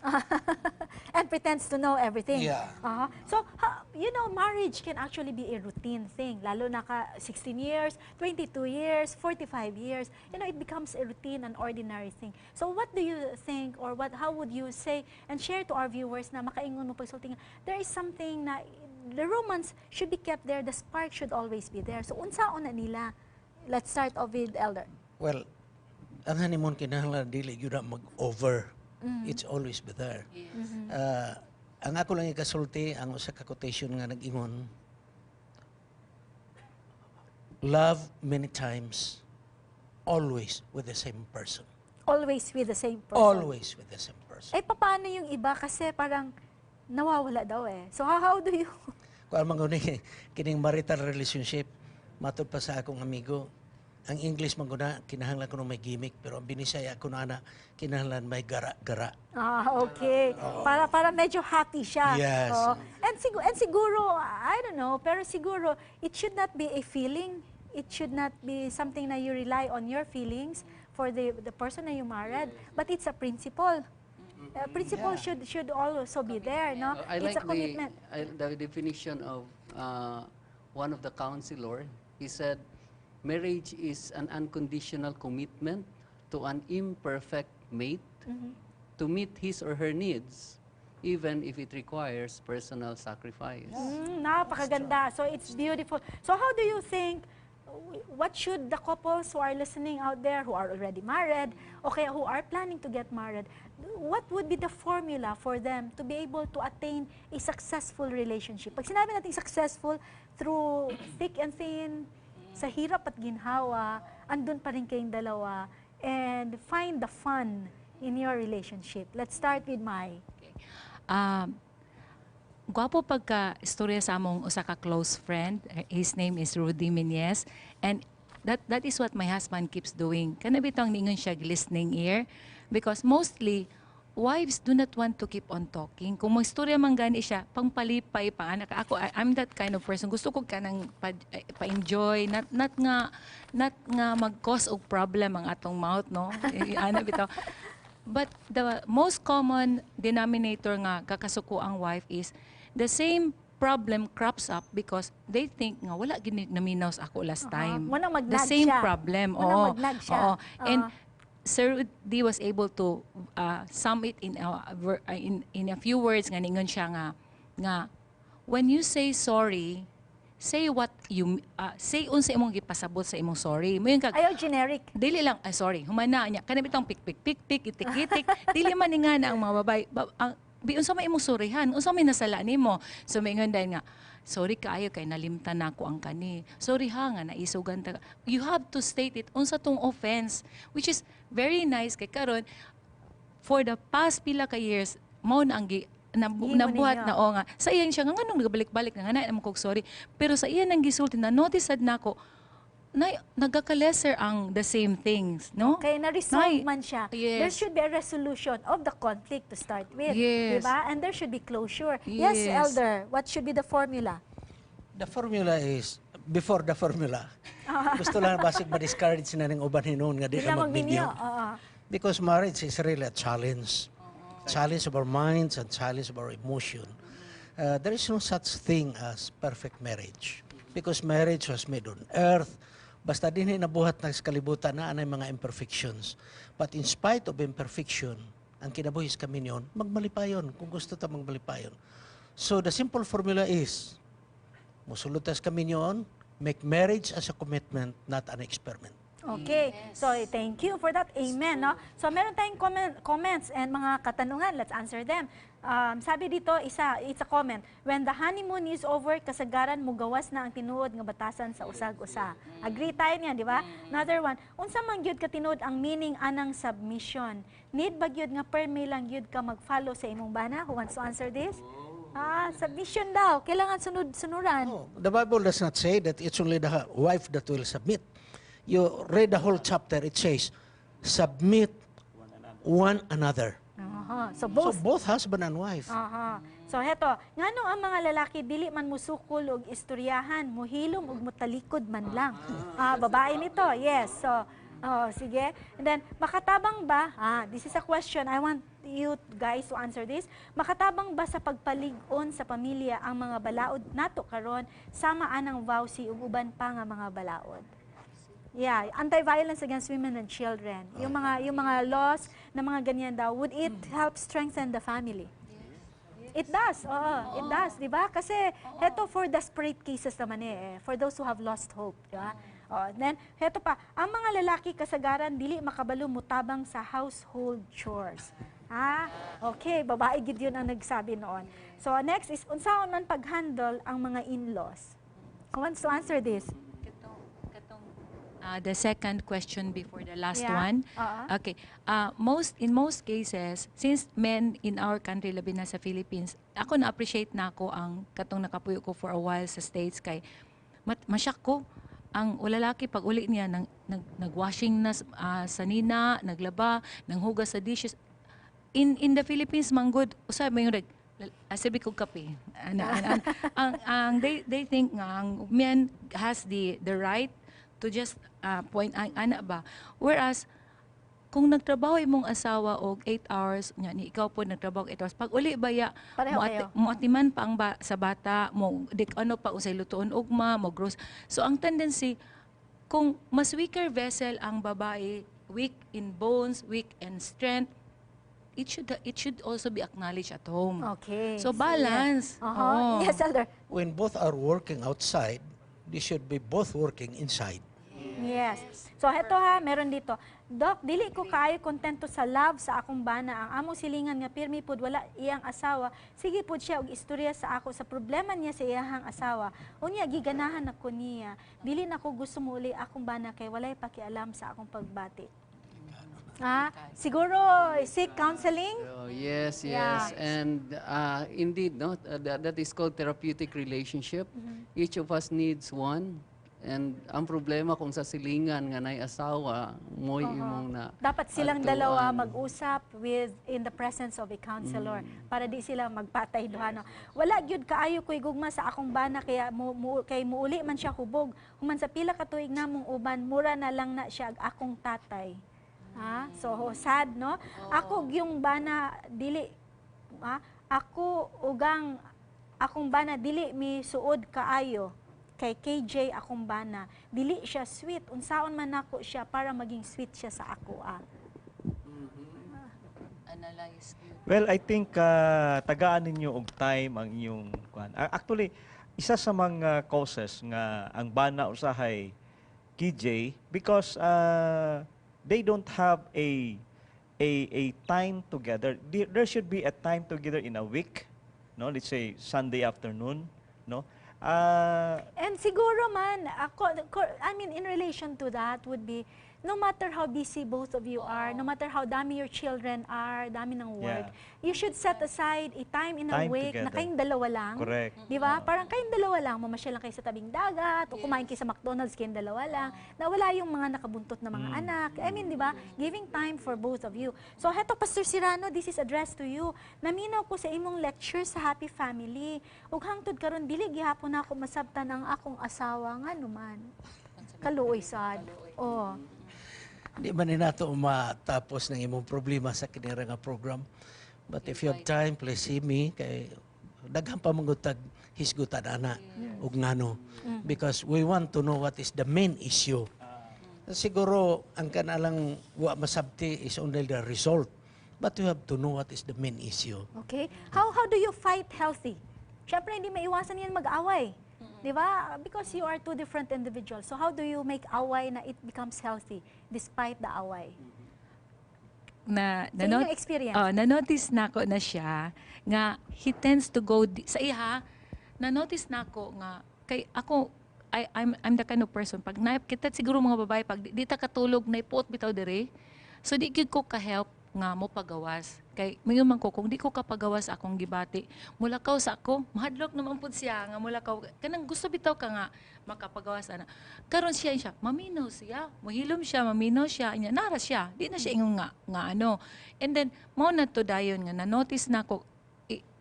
And pretends to know everything. Yeah. So, marriage can actually be a routine thing. Lalo na 16 years, 22 years, 45 years. It becomes a routine, an ordinary thing. So what do you think, or how would you say and share to our viewers na makaingon mo pagsulti nga, there is something na the romance should be kept there, the spark should always be there. So unsaon na nila? Let's start off with Elder. Well, ang honeymoon kinahanglan dili gyud na mag-over. It's always be there. Yes. Ang ako lang ikasulti, ang usa ka quotation nga nag-ingon, love many times, always with the same person. Always with the same person. Always with the same person. Paano yung iba? Kasi parang nawawala daw eh. So how do you... Kung ang mga kining marital relationship, matod pa sa akong amigo, ang English maguna, kinahanglan ko may gimmick, pero ang Binisaya ko na kinahanglan may gara-gara. Okay. Para medyo happy siya. Yes. And siguro, I don't know, pero siguro, it should not be a feeling. It should not be something na you rely on your feelings for the person na you married, but it's a principle. Principle should also be there, no? I It's like a commitment. the definition of one of the counselor. He said, marriage is an unconditional commitment to an imperfect mate to meet his or her needs, even if it requires personal sacrifice. Napakaganda. So it's beautiful. So how do you think, what should the couples who are listening out there, who are already married, okay, who are planning to get married, what would be the formula for them to be able to attain a successful relationship? Pag sinabi natin successful, through thick and thin, sa hirap at ginhawa, andun pa rin kayong dalawa, and find the fun in your relationship. Let's start with Mai. Gwapo pagka istorya sa among usa ka close friend. His name is Rudy Menyes, and that is what my husband keeps doing. Kana bitong ningon siya listening ear, because mostly wives do not want to keep on talking. Kung mag istorya man gani siya, pangpalipay pa anak ako. I'm that kind of person. Gusto ko kanang pa-enjoy, not nga mag-cause og problem ang atong mouth, no. Ana bitaw. But the most common denominator nga kakasuko ang wife is the same problem crops up because they think nga wala gini naminaw sa ako last time. The same problem. Oo. And Sir D was able to sum it in a few words nga ningon siya nga when you say sorry, say what you say unsa imong gipasabot sa imong sorry. Mo yung Ayaw generic. Dili lang ay sorry, humana nya. Kana bitong pik itik-itik. Dili man nga na ang mga babae. Unsa may imong sorryhan? Unsa may nasala nimo? So may ngon nga, sorry kaayo kay nalimtan nako ang kani. Sorry ha nga naisugan ta. You have to state it unsa tong offense, which is very nice kay karon for the past pila ka years mao na ang nabuhat na nga. Sa iyan siya nga nganong nagabalik-balik nga na mo kog sorry. Pero sa iyan ang gisulti na notice sad nako na nagaka-lesser ang the same things, no? Okay, na-resolve man siya. Yes. There should be a resolution of the conflict to start with. Yes. Diba? And there should be closure. Yes. Yes, Elder, what should be the formula? The formula is, before the formula, gusto lang basic ma-discourage na ng uban hinuon nga di na mag-video. Because marriage is really a challenge. Challenge of our minds and challenge of our emotion. There is no such thing as perfect marriage. Because marriage was made on earth. Basta din nabuhat ng kalibutan na anay mga imperfections. But in spite of imperfection, ang kinabuhis kami niyon, magmalipayon. Kung gusto ta magmalipayon. So the simple formula is, musulutas kami niyon, make marriage as a commitment, not an experiment. Okay. So, thank you for that. Amen. No? So, meron tayong comments and mga katanungan. Let's answer them. Sabi dito, it's a comment. When the honeymoon is over, kasagaran mo gawas na ang tinuod nga batasan sa usag-usa. Agree tayo niyan, di ba? Another one, unsa man gyud ka tinuod ang meaning anang submission? Need ba gyud nga permi lang gyud ka mag-follow sa imong bana? Who wants to answer this? Submission daw. Kailangan sunod-sunuran. No, the Bible does not say that it's only the wife that will submit. You read the whole chapter, it says, submit one another. So both husband and wife. So heto, ngano ang mga lalaki dili man musukol og istoryahan, muhilom og mutalikod man lang. Babae nito. Yes. So sige. And then makatabang ba? This is a question. I want you guys to answer this. Makatabang ba sa pagpalig-on sa pamilya ang mga balaod nato karon sama anang vowsy ug uban pa nga mga balaod? Yeah, anti-violence against women and children. Yung mga laws na mga ganyan daw, would it help strengthen the family? It does. It does, 'di ba? Kasi heto for desperate cases naman for those who have lost hope, 'di ba? Then heto pa, ang mga lalaki kasagaran dili makabalo mutabang sa household chores. Okay, babae gid yun ang nagsabi noon. So next is unsaon man pag-handle ang mga in-laws? Who wants to answer this? the second question before the last Yeah. one. Oo. Okay. In most cases, since men in our country, labi na sa Philippines, ako na-appreciate na ako ang katong nakapuyo ko for a while sa States kay masyak ko ang lalaki pag uli niya nag-washing na sa nina, naglaba, nanghugas sa dishes. In the Philippines, manggod, usab may yung sabi ko kape. They think nga ang men has the right to just point ana ba. Whereas kung nagtrabaho imong asawa og 8 hours nya ni ikaw po nagtrabaho og 8 hours pag uli baya Pareho kayo. mo atiman pa ang sa bata mo dik ano pa usay lutuon ugma mo gross. So ang tendency kung mas weaker vessel ang babae, weak in bones, weak in strength, it should also be acknowledged at home. Okay. So balance. Oo. Yes, Elder. When both are working outside, they should be both working inside. Yes. So heto ha, meron dito. Doc, dili ko kaayo kontento sa love sa akong bana. Ang among silingan nga pirmi pud wala iyang asawa. Sige pud siya og istorya sa ako sa problema niya sa iyang asawa. Unya giganahan ako niya. Dili na ko gusto mo uli akong bana kay walay pakialam sa akong pagbati. Siguro seek counseling? Yes, Yeah. and indeed, no, that is called therapeutic relationship. Each of us needs one. And ang problema kung sa silingan nga nay asawa mo imong na Dapat silang atuan. dalawa mag-usap in the presence of a counselor para di sila magpatay duha no. Wala gyud kaayo koy gugma sa akong bana kaya kay muuli man siya hubog. Human sa pila ka tuig namong uban mura na lang na siya akong tatay. So sad no. Ako yung bana dili ako ugang akong bana dili mi suod kaayo. Kay KJ akong bana, dili siya sweet. Unsaon man ako siya para maging sweet siya sa ako. Analyze. Well, I think tagaan ninyo og time ang inyong kuan. Actually, isa sa mga causes nga ang bana usahay KJ because they don't have a time together. There should be a time together in a week, no? Let's say Sunday afternoon, no? And siguro man, in relation to that would be, no matter how busy both of you are, no matter how dami your children are, dami ng work, you should set aside a time in a week na kayong dalawa lang. Correct. Di ba? Parang kayong dalawa lang, mamasyal lang kayo sa tabing dagat, o kumain kayo sa McDonald's, kayong dalawa lang, na wala yung mga nakabuntot na mga anak. I mean, di ba? Giving time for both of you. So, heto, Pastor Serrano, this is addressed to you. Naminaw ko sa imong lecture sa Happy Family. Ug hangtod karon dili gihapon ako masabtan ang akong asawa nga naman. Kaluoy sad. Oh. Di man nato matapos ng imong problema sa kinira nga program. But if you have time, please see me. Kay daghang pa mangutag hisgutan ana ug ngano. Because we want to know what is the main issue. Siguro ang kanalang wa masabti is only the result. But you have to know what is the main issue. Okay. How do you fight healthy? Siyempre hindi maiwasan yan mag-away. Di ba? Because you are two different individuals. So how do you make away na it becomes healthy despite the away? Sa inyong experience? Na-notice na ko na siya nga he tends to go sa iha. Na-notice na ko nga kay ako I'm the kind of person pag kita siguro mga babae pag di ta katulog na ipot bitaw dire. So di gid ko ka-help nga mo pagawas. Kay mayon man ko kung di ko kapagawas akong gibati, mulakaw sa ako, mahadlok naman pud siya nga mulakaw. Kanang gusto bitaw ka nga makapagawas ana. Karon siya, maminaw siya, mohilom siya, maminaw siya, nya nara siya. Di na siya ingon nga ano. And then mao na to dayon nga na-notice na ko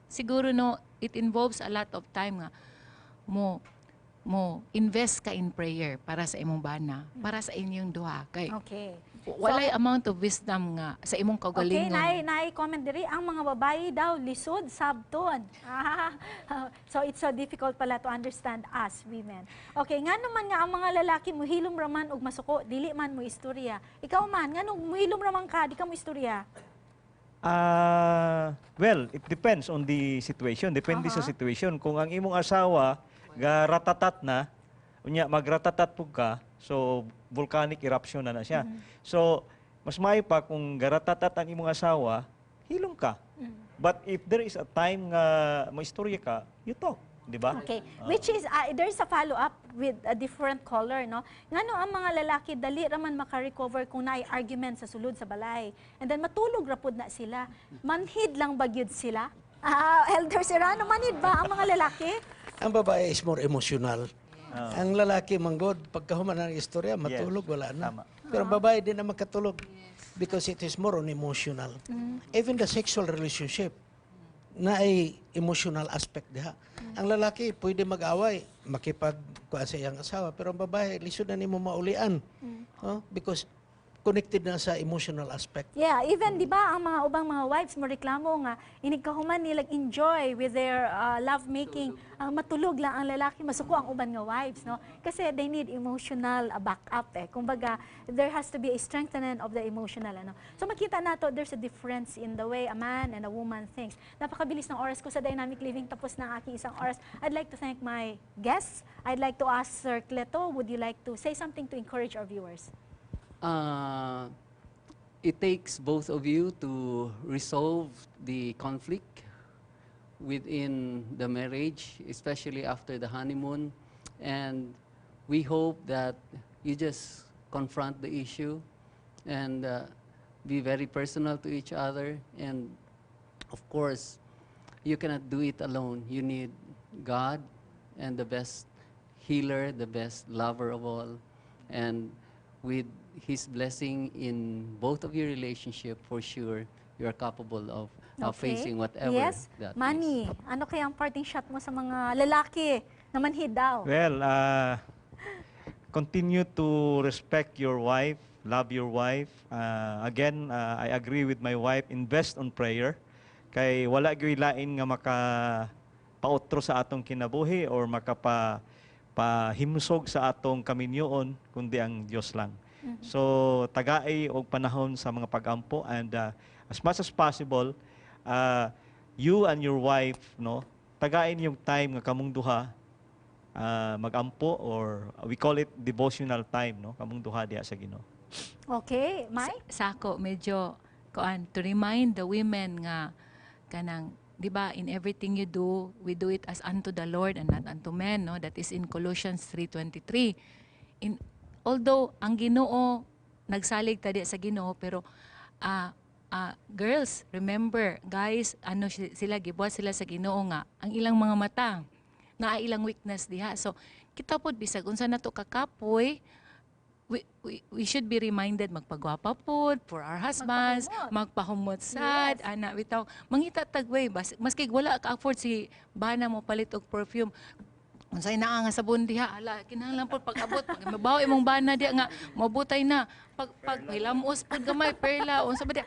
siguro no it involves a lot of time nga mo invest ka in prayer para sa imong bana, para sa inyong duha. Kay walay amount of wisdom nga sa imong kaugalingon. Okay, nai-comment diri ang mga babae daw lisod sabton. So it's so difficult pala to understand us women. Okay, nga naman nga ang mga lalaki muhilom raman og masuko, dili man mo istorya. Ikaw man nganong muhilom raman ka, di ka mo istorya? Well, it depends on the situation. Depende sa situation. Kung ang imong asawa garatatat na, unya magratatat pug ka, so volcanic eruption na siya. So mas may pa kung garatatat ang imong asawa, hilom ka. But if there is a time nga maistorya ka, you talk. Di ba? Okay, which is, there's a follow-up with a different color, no? Ngano ang mga lalaki, dali raman maka-recover kung naay argument sa sulod sa balay. And then matulog rapod na sila. Manhid lang bagyod sila. Elder Serrano, manhid ba ang mga lalaki? Ang babae is more emotional. Ang lalaki, manggod, pagkahuman ng istorya, matulog, wala na. Pero ang babae din na makatulog because it is more on emotional. Even the sexual relationship, na ay emotional aspect diha. Ang lalaki pwede mag-away, makipag-kuha sa iyang asawa, pero ang babae lisod na nimo maulian. Because connected na sa emotional aspect. Yeah, even di ba ang mga ubang mga wives mo reklamo nga inigkahuman nila enjoy with their love making, matulog lang ang lalaki, masuko ang uban nga wives, no? Kasi they need emotional backup Kumbaga, there has to be a strengthening of the emotional ano. So makita nato there's a difference in the way a man and a woman thinks. Napakabilis ng oras ko sa Dynamic Living, tapos na ang aking isang oras. I'd like to thank my guests. I'd like to ask Sir Cleto, would you like to say something to encourage our viewers? It takes both of you to resolve the conflict within the marriage, especially after the honeymoon. And we hope that you just confront the issue and be very personal to each other. And of course, you cannot do it alone. You need God and the best healer, the best lover of all. And with His blessing in both of your relationship, for sure, you are capable of facing whatever that Manny, is. ano kaya ang parting shot mo sa mga lalaki na manhid daw? Well, continue to respect your wife, love your wife. Again, I agree with my wife, invest on prayer. Kay wala gyud lain nga makapautro sa atong kinabuhi or makapahimsog sa atong kaminyoon kundi ang Dios lang. So tagaay og panahon sa mga pagampo, and as much as possible, you and your wife, no, tagain yung time nga kamong duha magampo, or we call it devotional time, no, kamong duha diha sa Ginoo. Okay, Mai? Sa ako, medyo, to remind the women nga, kanang, di ba, in everything you do, we do it as unto the Lord and not unto men, no? That is in Colossians 3:23. Although ang Ginoo nagsalig ta sa Ginoo, pero girls, remember, guys, ano sila gibuhat sila sa Ginoo nga ang ilang mga mata nga ilang weakness diha. So kita pod bisag unsa nato kakapoy, we should be reminded magpagwapa pod for our husbands, magpahumot sad, ana bitaw mangita tagway maski wala ka afford si bana mo palit og perfume. Unsay naa nga sabon diha, ala kinahanglan pod pag-abot pag mabaw imong bana diha nga mabutay na pag hilamos pod gamay perla unsa ba diha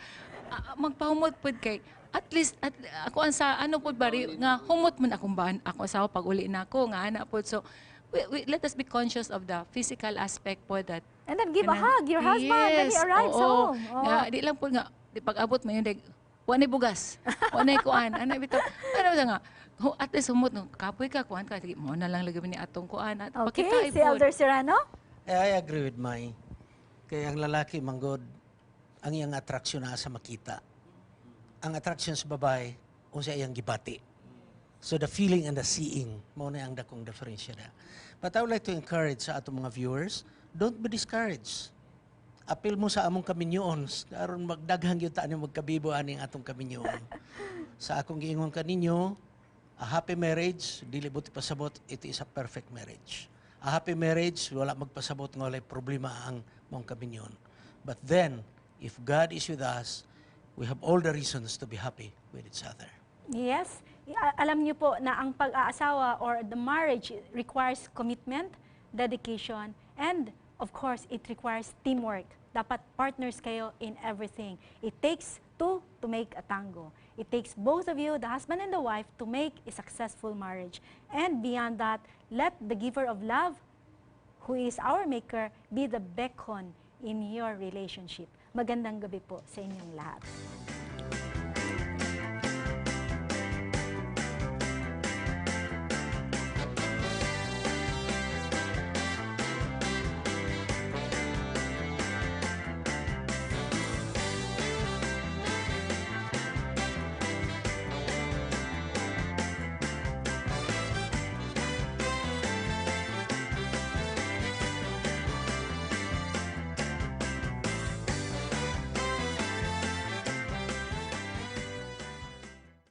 magpahumot pod kay at least ako ang sa ano pod bari nga humot man akong ako asawa pag uli nako nga ana pod. So let us be conscious of the physical aspect po that. And then give a hug your husband when he arrives home. Nga, di lang po nga, di pag-abot mo yun, wanay bugas, wanay kuan, ano bitaw, ano nga, at least humot, kapoy ka, kuan ka, mo na lang lagi ni atong kuan. At okay, si Elder Serrano? I agree with Mai. Kaya ang lalaki, manggod, ang iyang attraction na sa makita. Ang attraction sa babae, o sa iyang gibati. So the feeling and the seeing, mo na ang dakong differensya na. But I would like to encourage sa atong mga viewers, don't be discouraged. Apil mo sa among kaminyoon, karon magdaghang gyud ta ani magkabibo aning atong kaminyoon. Sa akong giingon kaninyo, a happy marriage, dili buti pasabot, it is a perfect marriage. A happy marriage, wala magpasabot nga walay problema ang mong kaminyoon. But then, if God is with us, we have all the reasons to be happy with each other. Yes. Alam niyo po na ang pag-aasawa or the marriage requires commitment, dedication, and of course, it requires teamwork. Dapat partners kayo in everything. It takes two to make a tango. It takes both of you, the husband and the wife, to make a successful marriage. And beyond that, let the giver of love, who is our maker, be the beacon in your relationship. Magandang gabi po sa inyong lahat.